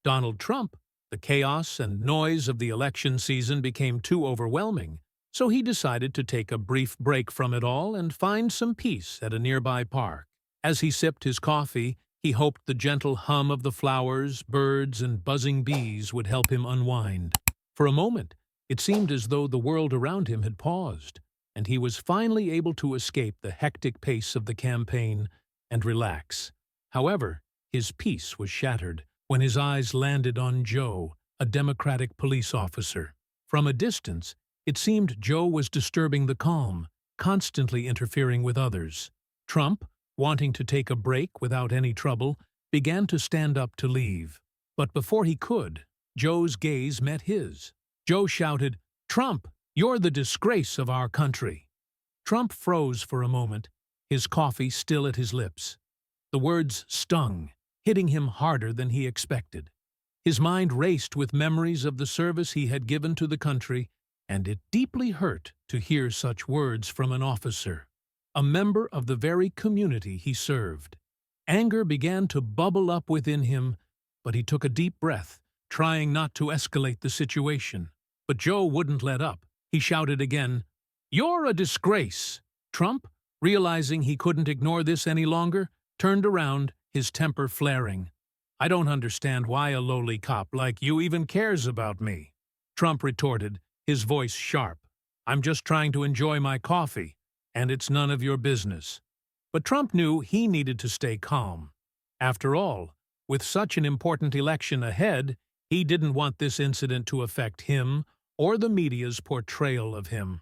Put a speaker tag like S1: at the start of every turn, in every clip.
S1: Donald Trump, the chaos and noise of the election season became too overwhelming, so he decided to take a brief break from it all and find some peace at a nearby park. As he sipped his coffee, he hoped the gentle hum of the flowers, birds, and buzzing bees would help him unwind. For a moment, it seemed as though the world around him had paused, and he was finally able to escape the hectic pace of the campaign and relax. However, his peace was shattered when his eyes landed on Joe, a Democratic police officer. From a distance, it seemed Joe was disturbing the calm, constantly interfering with others. Trump, wanting to take a break without any trouble, began to stand up to leave. But before he could, Joe's gaze met his. Joe shouted, "Trump, you're the disgrace of our country." Trump froze for a moment, his coffee still at his lips. The words stung, hitting him harder than he expected. His mind raced with memories of the service he had given to the country, and it deeply hurt to hear such words from an officer, a member of the very community he served. Anger began to bubble up within him, but he took a deep breath, trying not to escalate the situation. But Joe wouldn't let up. He shouted again, "You're a disgrace!" Trump, realizing he couldn't ignore this any longer, turned around, his temper flaring. "I don't understand why a lowly cop like you even cares about me," Trump retorted, his voice sharp. "I'm just trying to enjoy my coffee, and it's none of your business." But Trump knew he needed to stay calm. After all, with such an important election ahead, he didn't want this incident to affect him or the media's portrayal of him.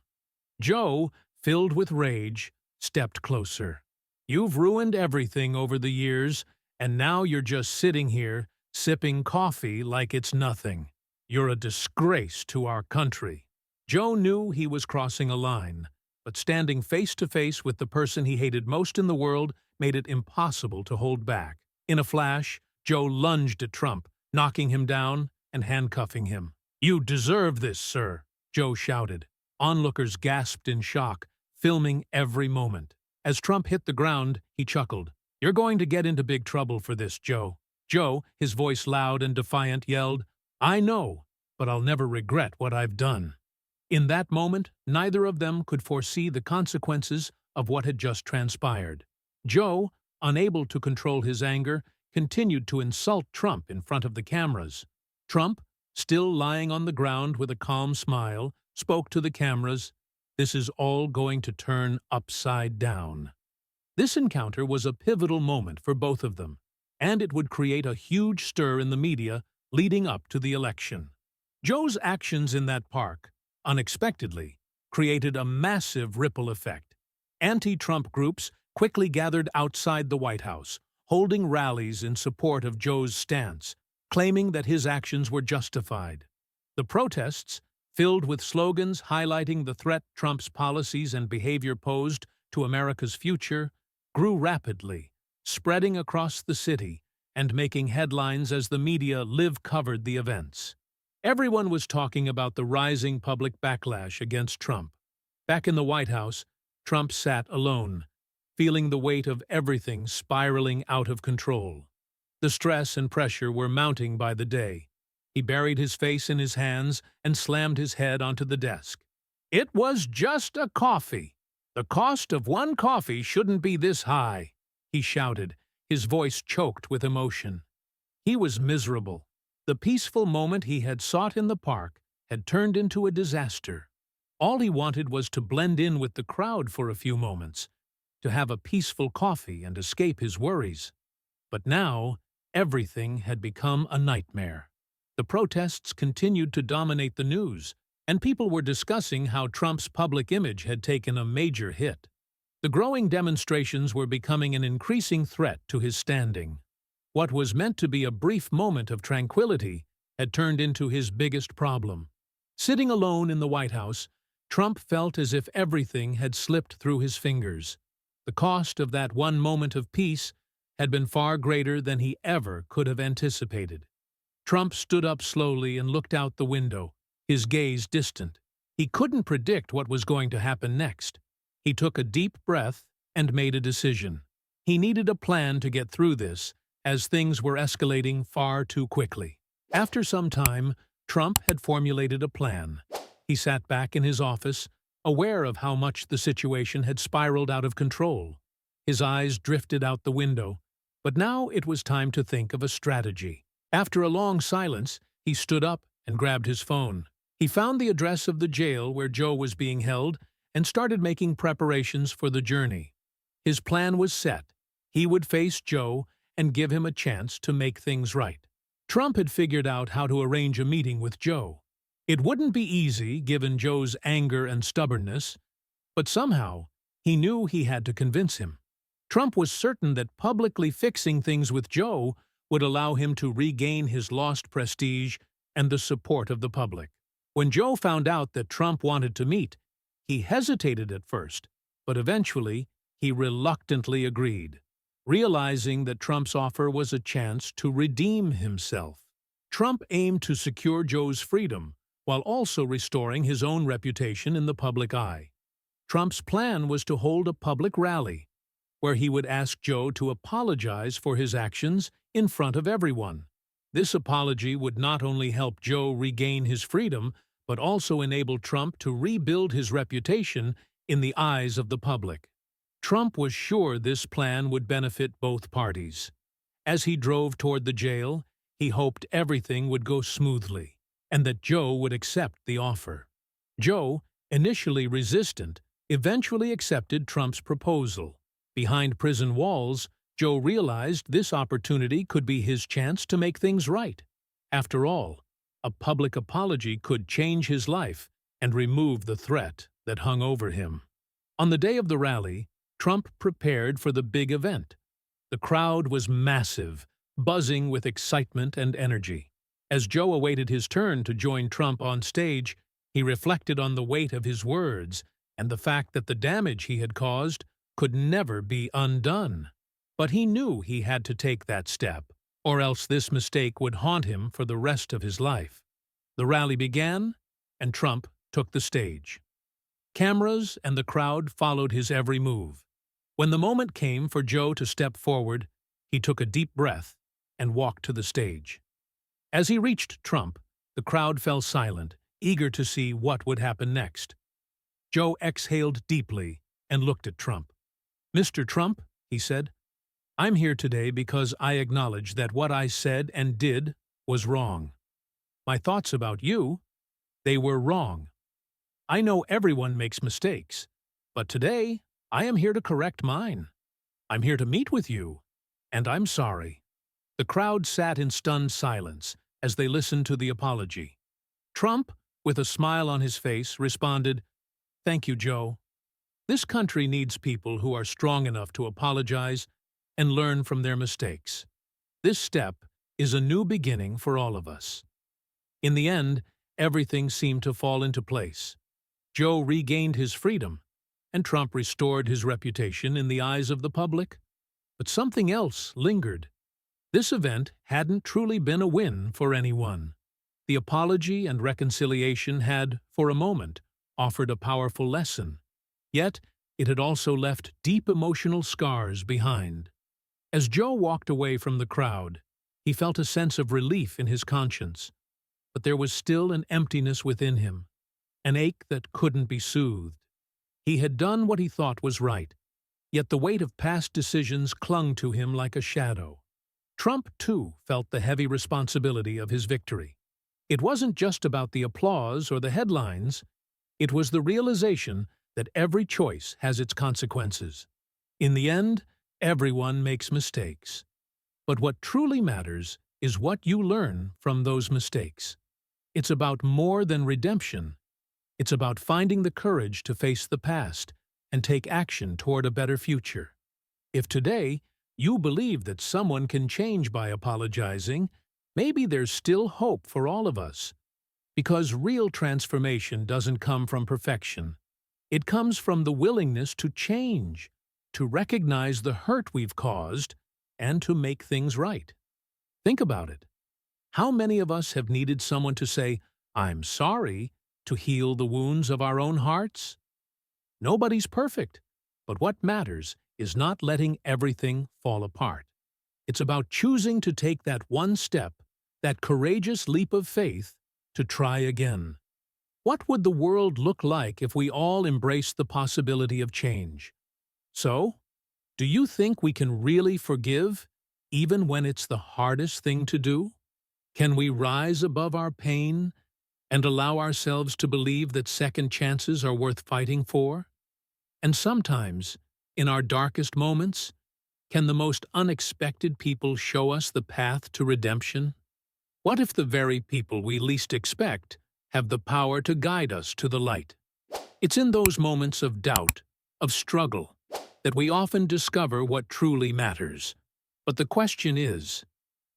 S1: Joe, filled with rage, stepped closer. "You've ruined everything over the years, and now you're just sitting here, sipping coffee like it's nothing. You're a disgrace to our country." Joe knew he was crossing a line, but standing face to face with the person he hated most in the world made it impossible to hold back. In a flash, Joe lunged at Trump, knocking him down and handcuffing him. "You deserve this, sir," Joe shouted. Onlookers gasped in shock, filming every moment. As Trump hit the ground, he chuckled. "You're going to get into big trouble for this, Joe." Joe, his voice loud and defiant, yelled, "I know, but I'll never regret what I've done." In that moment, neither of them could foresee the consequences of what had just transpired. Joe, unable to control his anger, continued to insult Trump in front of the cameras. Trump, still lying on the ground with a calm smile, spoke to the cameras, "This is all going to turn upside down." This encounter was a pivotal moment for both of them, and it would create a huge stir in the media leading up to the election. Joe's actions in that park, unexpectedly, created a massive ripple effect. Anti-Trump groups quickly gathered outside the White House, holding rallies in support of Joe's stance, claiming that his actions were justified. The protests, filled with slogans highlighting the threat Trump's policies and behavior posed to America's future, grew rapidly, spreading across the city and making headlines as the media live-covered the events. Everyone was talking about the rising public backlash against Trump. Back in the White House, Trump sat alone, feeling the weight of everything spiraling out of control. The stress and pressure were mounting by the day. He buried his face in his hands and slammed his head onto the desk. "It was just a coffee. The cost of one coffee shouldn't be this high," he shouted, his voice choked with emotion. He was miserable. The peaceful moment he had sought in the park had turned into a disaster. All he wanted was to blend in with the crowd for a few moments, to have a peaceful coffee and escape his worries. But now, everything had become a nightmare. The protests continued to dominate the news, and people were discussing how Trump's public image had taken a major hit. The growing demonstrations were becoming an increasing threat to his standing. What was meant to be a brief moment of tranquility had turned into his biggest problem. Sitting alone in the White House, Trump felt as if everything had slipped through his fingers. The cost of that one moment of peace had been far greater than he ever could have anticipated. Trump stood up slowly and looked out the window, his gaze distant. He couldn't predict what was going to happen next. He took a deep breath and made a decision. He needed a plan to get through this, as things were escalating far too quickly. After some time, Trump had formulated a plan. He sat back in his office, aware of how much the situation had spiraled out of control. His eyes drifted out the window, but now it was time to think of a strategy. After a long silence, he stood up and grabbed his phone. He found the address of the jail where Joe was being held and started making preparations for the journey. His plan was set. He would face Joe and give him a chance to make things right. Trump had figured out how to arrange a meeting with Joe. It wouldn't be easy given Joe's anger and stubbornness, but somehow he knew he had to convince him. Trump was certain that publicly fixing things with Joe would allow him to regain his lost prestige and the support of the public. When Joe found out that Trump wanted to meet, he hesitated at first, but eventually he reluctantly agreed, realizing that Trump's offer was a chance to redeem himself. Trump aimed to secure Joe's freedom while also restoring his own reputation in the public eye. Trump's plan was to hold a public rally where he would ask Joe to apologize for his actions in front of everyone. This apology would not only help Joe regain his freedom, but also enable Trump to rebuild his reputation in the eyes of the public. Trump was sure this plan would benefit both parties. As he drove toward the jail, he hoped everything would go smoothly and that Joe would accept the offer. Joe, initially resistant, eventually accepted Trump's proposal. Behind prison walls, Joe realized this opportunity could be his chance to make things right. After all, a public apology could change his life and remove the threat that hung over him. On the day of the rally, Trump prepared for the big event. The crowd was massive, buzzing with excitement and energy. As Joe awaited his turn to join Trump on stage, he reflected on the weight of his words and the fact that the damage he had caused could never be undone. But he knew he had to take that step, or else this mistake would haunt him for the rest of his life. The rally began, and Trump took the stage. Cameras and the crowd followed his every move. When the moment came for Joe to step forward, he took a deep breath and walked to the stage. As he reached Trump, the crowd fell silent, eager to see what would happen next. Joe exhaled deeply and looked at Trump. "Mr. Trump," he said, "I'm here today because I acknowledge that what I said and did was wrong. My thoughts about you, they were wrong. I know everyone makes mistakes, but today I am here to correct mine. I'm here to meet with you, and I'm sorry." The crowd sat in stunned silence as they listened to the apology. Trump, with a smile on his face, responded, "Thank you, Joe. This country needs people who are strong enough to apologize and learn from their mistakes. This step is a new beginning for all of us." In the end, everything seemed to fall into place. Joe regained his freedom, and Trump restored his reputation in the eyes of the public. But something else lingered. This event hadn't truly been a win for anyone. The apology and reconciliation had, for a moment, offered a powerful lesson. Yet, it had also left deep emotional scars behind. As Joe walked away from the crowd, he felt a sense of relief in his conscience. But there was still an emptiness within him, an ache that couldn't be soothed. He had done what he thought was right, yet the weight of past decisions clung to him like a shadow. Trump, too, felt the heavy responsibility of his victory. It wasn't just about the applause or the headlines. It was the realization that every choice has its consequences. In the end, everyone makes mistakes. But what truly matters is what you learn from those mistakes. It's about more than redemption. It's about finding the courage to face the past and take action toward a better future. If today you believe that someone can change by apologizing, maybe there's still hope for all of us. Because real transformation doesn't come from perfection. It comes from the willingness to change, to recognize the hurt we've caused, and to make things right. Think about it. How many of us have needed someone to say, "I'm sorry," to heal the wounds of our own hearts? Nobody's perfect, but what matters is not letting everything fall apart. It's about choosing to take that one step that courageous leap of faith to try again. What would the world look like if we all embraced the possibility of change? So, do you think we can really forgive, even when it's the hardest thing to do? Can we rise above our pain and allow ourselves to believe that second chances are worth fighting for? And sometimes, in our darkest moments, can the most unexpected people show us the path to redemption? What if the very people we least expect have the power to guide us to the light? It's in those moments of doubt, of struggle, that we often discover what truly matters. But the question is,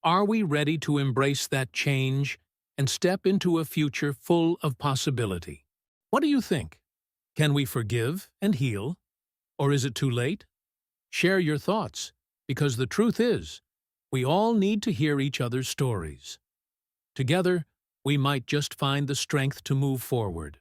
S1: are we ready to embrace that change and step into a future full of possibility? What do you think? Can we forgive and heal? Or is it too late? Share your thoughts, because the truth is, we all need to hear each other's stories. Together, we might just find the strength to move forward.